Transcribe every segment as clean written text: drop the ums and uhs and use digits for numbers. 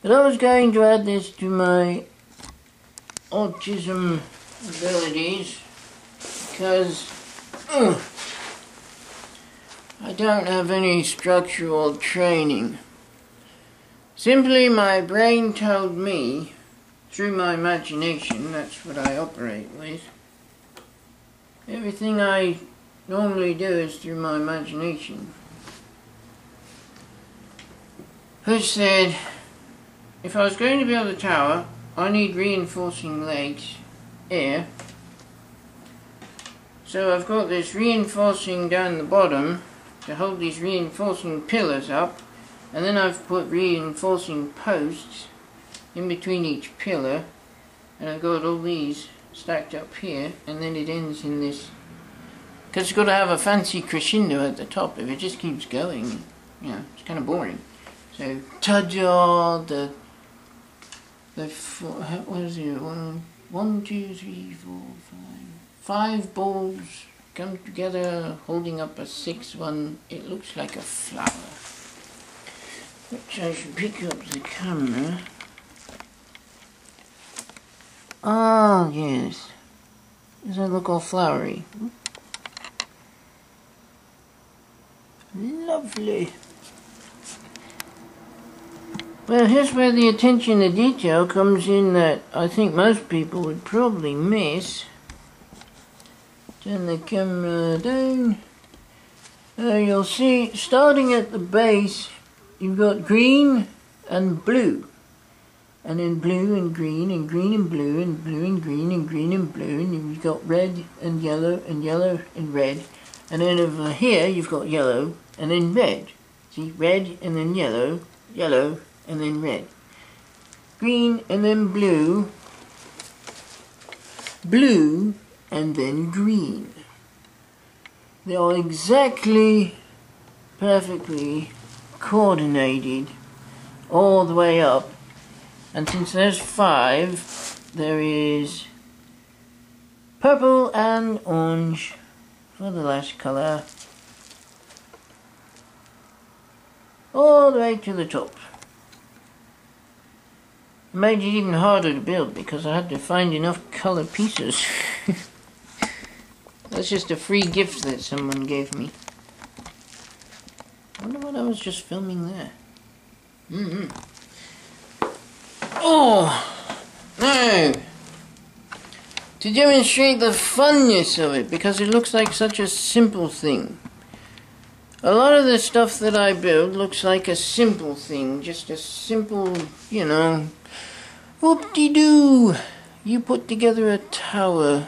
But I was going to add this to my autism abilities because I don't have any structural training. Simply my brain told me, through my imagination, that's what I operate with. Everything I normally do is through my imagination. Which said, if I was going to build a tower, I need reinforcing legs, air. So I've got this reinforcing down the bottom to hold these reinforcing pillars up, and then I've put reinforcing posts in between each pillar, and I've got all these stacked up here, and then it ends in this, because it's got to have a fancy crescendo at the top. If it just keeps going, you know, it's kind of boring. So, ta-da, what is it, 1, 2, 3, 4, 5 balls come together holding up a 6th one. It looks like a flower, which I should pick up the camera. Ah, yes. Does that look all flowery? Lovely. Well, here's where the attention to detail comes in that I think most people would probably miss. Turn the camera down. You'll see, starting at the base, you've got green and blue. And then blue and green and green and blue and blue and green and green and blue. And you've got red and yellow and red. And then over here you've got yellow and then red. See, red and then yellow, yellow and then red. Green and then blue, blue and then green. They are exactly, perfectly coordinated all the way up. And since there's 5, there is purple and orange for the last colour, all the way to the top. It made it even harder to build because I had to find enough colour pieces. That's just a free gift that someone gave me. I wonder what I was just filming there. Oh, no! To demonstrate the funness of it, because it looks like such a simple thing. A lot of the stuff that I build looks like a simple thing, just a simple, you know, whoop-de-doo. You put together a tower.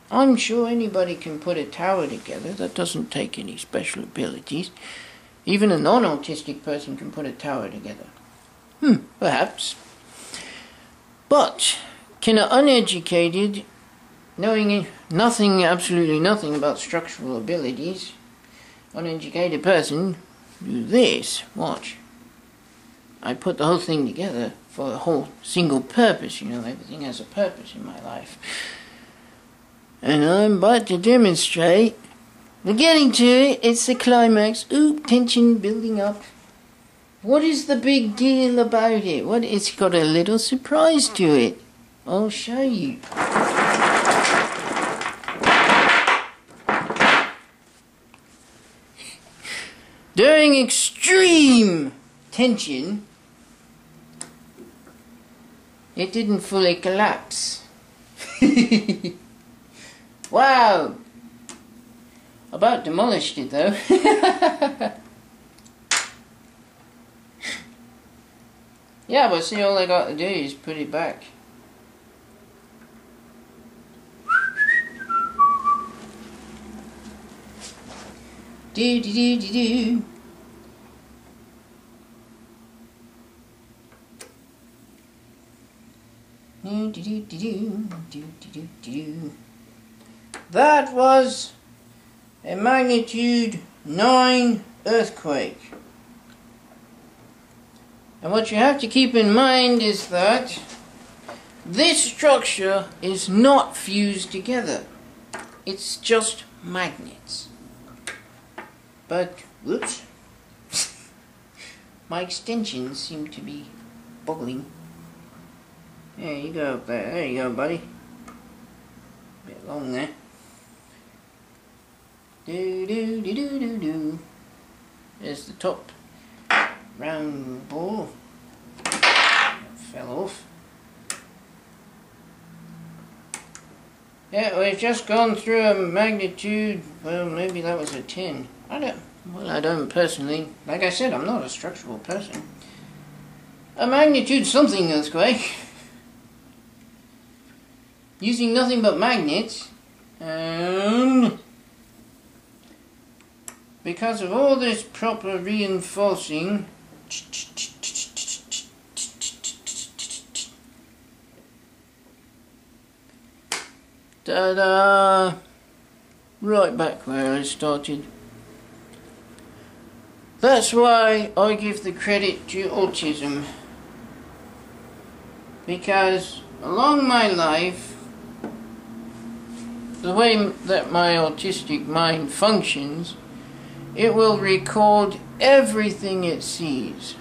I'm sure anybody can put a tower together. That doesn't take any special abilities. Even a non-autistic person can put a tower together. Perhaps. But can an uneducated, knowing nothing, absolutely nothing about structural abilities, uneducated person do this? Watch. I put the whole thing together for a whole single purpose. You know, everything has a purpose in my life. And I'm about to demonstrate. We're getting to it. It's the climax. Ooh, tension building up. What is the big deal about it? It's got a little surprise to it. I'll show you. During extreme tension, it didn't fully collapse. Wow! About demolished it though. Yeah, but see, all I got to do is put it back. Do do do do do. Do do do do do do do. That was a magnitude 9 earthquake. And what you have to keep in mind is that this structure is not fused together. It's just magnets. But, whoops, my extensions seem to be boggling. There you go up there. There you go, buddy. Bit long there. Do do do do do do. There's the top round ball. That fell off. Yeah, we've just gone through a magnitude, well, maybe that was a 10. I don't personally, like I said, I'm not a structural person. A magnitude something earthquake. Using nothing but magnets, and because of all this proper reinforcing, ta-da! Right back where I started. That's why I give the credit to autism, because along my life, the way that my autistic mind functions, it will record everything it sees,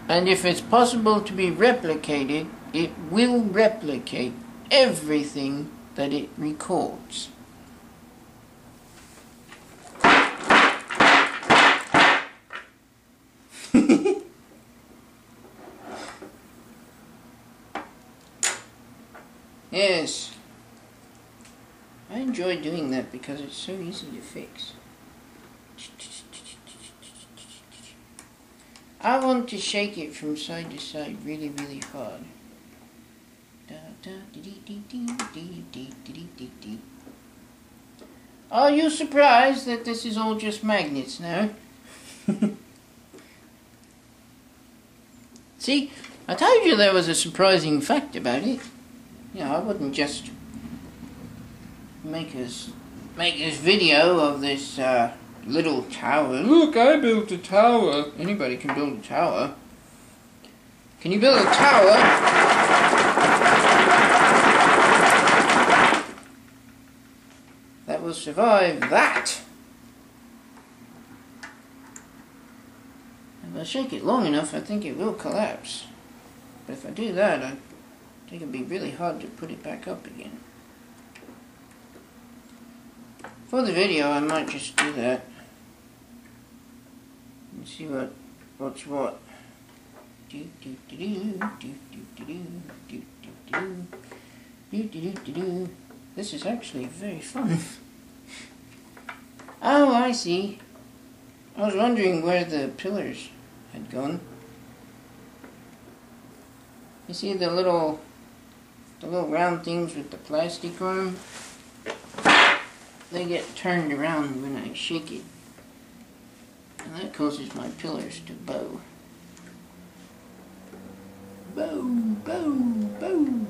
and if it's possible to be replicated, it will replicate everything that it records. Yes, I enjoy doing that because it's so easy to fix. I want to shake it from side to side really, really hard. Are you surprised that this is all just magnets now? See, I told you there was a surprising fact about it. You know, I wouldn't just make this video of this little tower. Look, I built a tower. Anybody can build a tower. Can you build a tower that will survive that? If I shake it long enough, I think it will collapse. But if I do that, I think it'd be really hard to put it back up again. For the video, I might just do that. And see what's what. Do do do do do do do do do do do do do. This is actually very fun. Oh, I see. I was wondering where the pillars had gone. You see the little round things with the plastic on them? They get turned around when I shake it. And that causes my pillars to bow. Bow, bow, bow.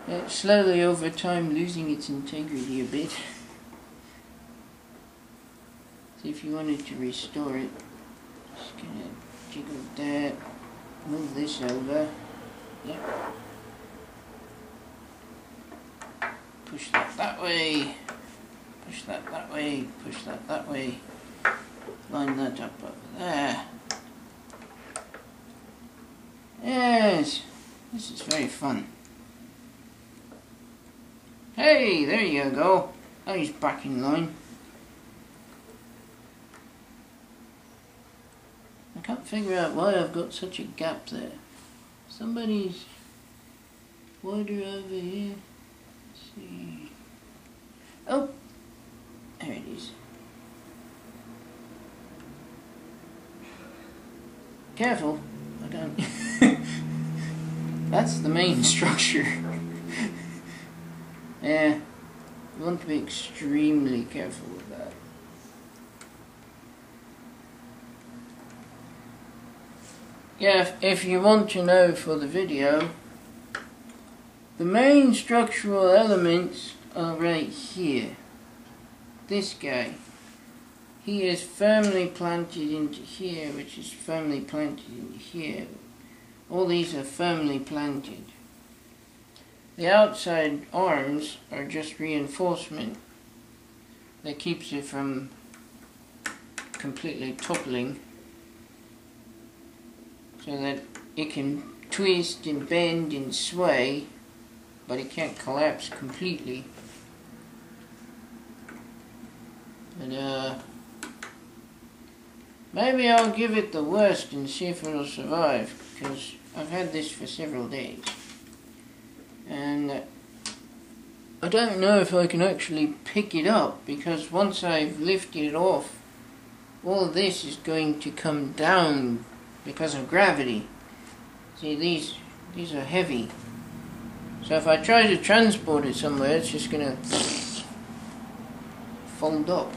It's slowly over time losing its integrity a bit. See, if you wanted to restore it, just gonna jiggle that, move this over, yep. Push that way, push that way, push that way, line that up over there. Yes, this is very fun. Hey, there you go. Now he's back in line. I can't figure out why I've got such a gap there. Somebody's wider over here. Let's see. Oh, there it is. Careful, I don't. That's the main structure. Yeah, you want to be extremely careful with that. Yeah, if you want to know for the video, the main structural elements are right here. This guy, he is firmly planted into here, which is firmly planted into here. All these are firmly planted. The outside arms are just reinforcement. that keeps it from completely toppling, so that it can twist and bend and sway, but it can't collapse completely. And maybe I'll give it the worst and see if it'll survive, because I've had this for several days. And I don't know if I can actually pick it up, because once I've lifted it off, all this is going to come down because of gravity. See, these are heavy. So if I try to transport it somewhere, it's just going to fold up.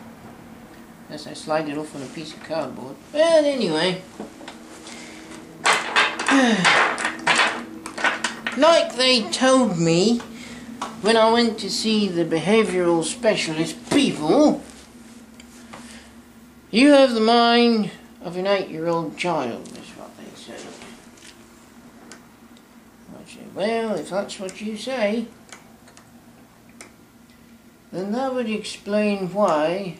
Unless I slide it off on a piece of cardboard. But anyway, like they told me when I went to see the behavioural specialist people, you have the mind of an 8-year-old child, is what they said. I said, well, if that's what you say, then that would explain why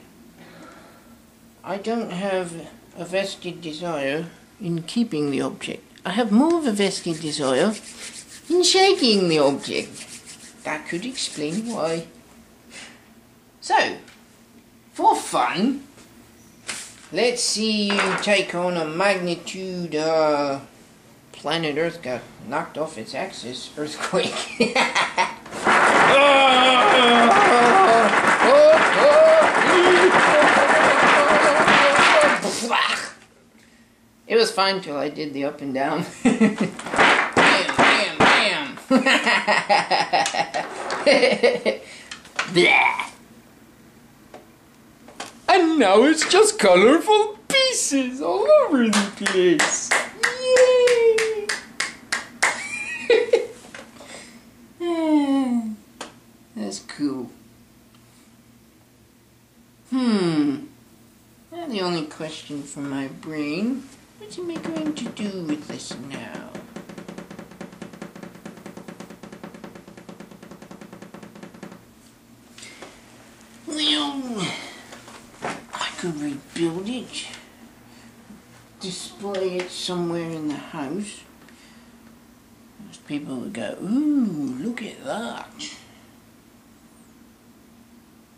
I don't have a vested desire in keeping the object. I have more of a vested desire in shaking the object. That could explain why. So, for fun, let's see you take on a magnitude planet Earth got knocked off its axis earthquake. It was fine till I did the up and down. Bam, bam, bam. Blah. And now it's just colourful pieces all over the place. Yay! That's cool. Now the only question from my brain, what am I going to do with this now? Well, I could rebuild it, display it somewhere in the house. Most people would go, ooh, look at that.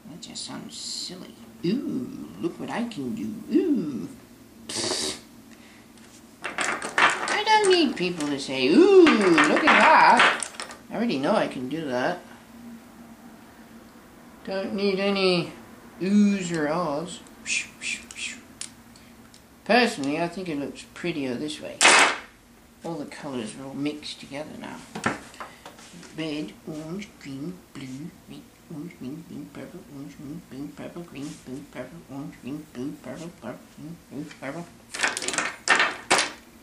That just sounds silly. Ooh, look what I can do. Ooh. I don't need people to say, ooh, look at that. I already know I can do that. Don't need any oohs or ahs. Personally, I think it looks prettier this way. All the colours are all mixed together now. Red, orange, green, blue, red, orange, green, blue, purple, orange, green, blue, purple, green, blue, purple, orange, green, blue, purple, purple, green, blue, purple.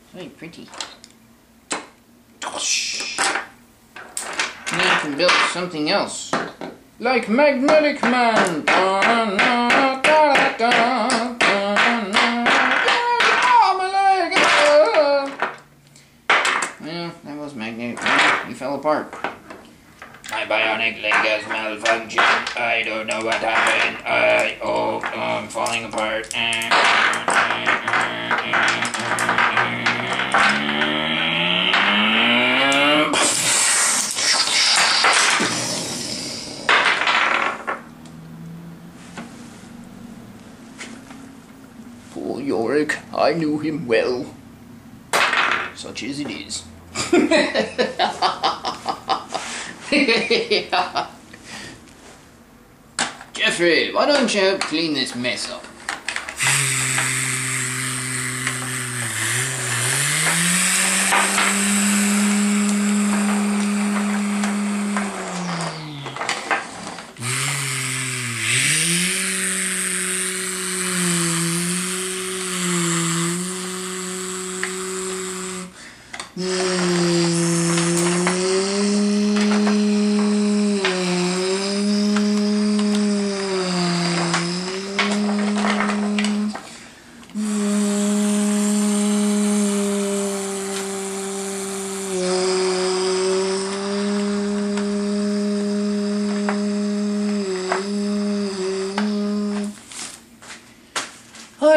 It's very pretty. Now you can build something else. Like Magnetic Man. Well, that was Magnetic Man. He fell apart. My bionic leg has malfunctioned. I don't know what happened. I'm falling apart. Poor Yorick, I knew him well. Such as it is. Jeffrey, why don't you help clean this mess up?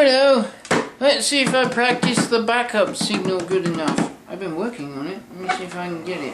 Righto, let's see if I practice the backup signal good enough. I've been working on it. Let me see if I can get it.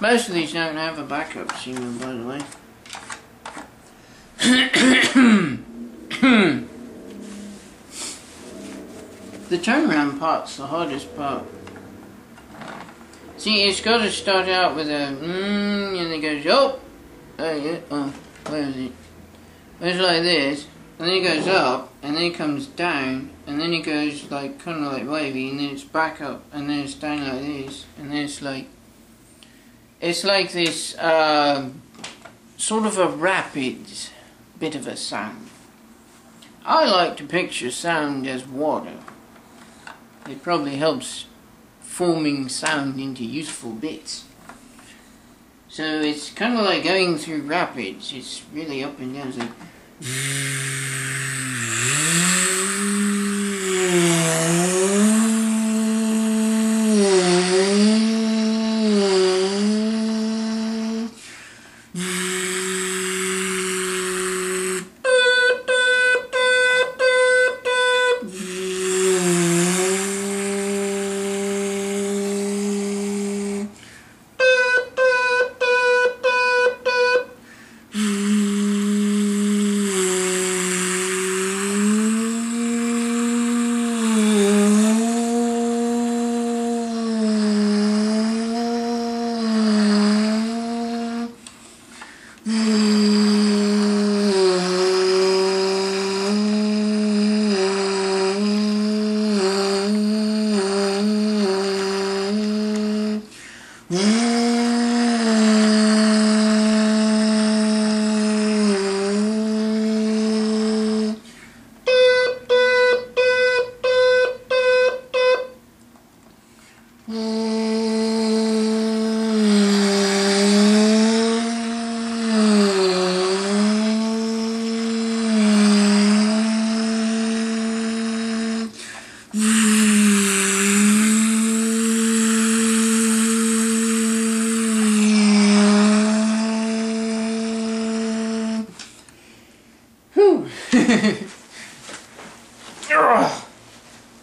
Most of these don't have a backup signal, by the way. The turnaround part's the hardest part. See, it's got to start out with a and it goes up. Oh, where is it? It's like this, and then it goes up, and then it comes down, and then it goes like kind of like wavy, and then it's back up, and then it's down like this, and then it's like this sort of a rapid bit of a sound. I like to picture sound as water. It probably helps forming sound into useful bits. So it's kind of like going through rapids. It's really up and down. It's like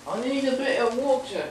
I need a bit of water.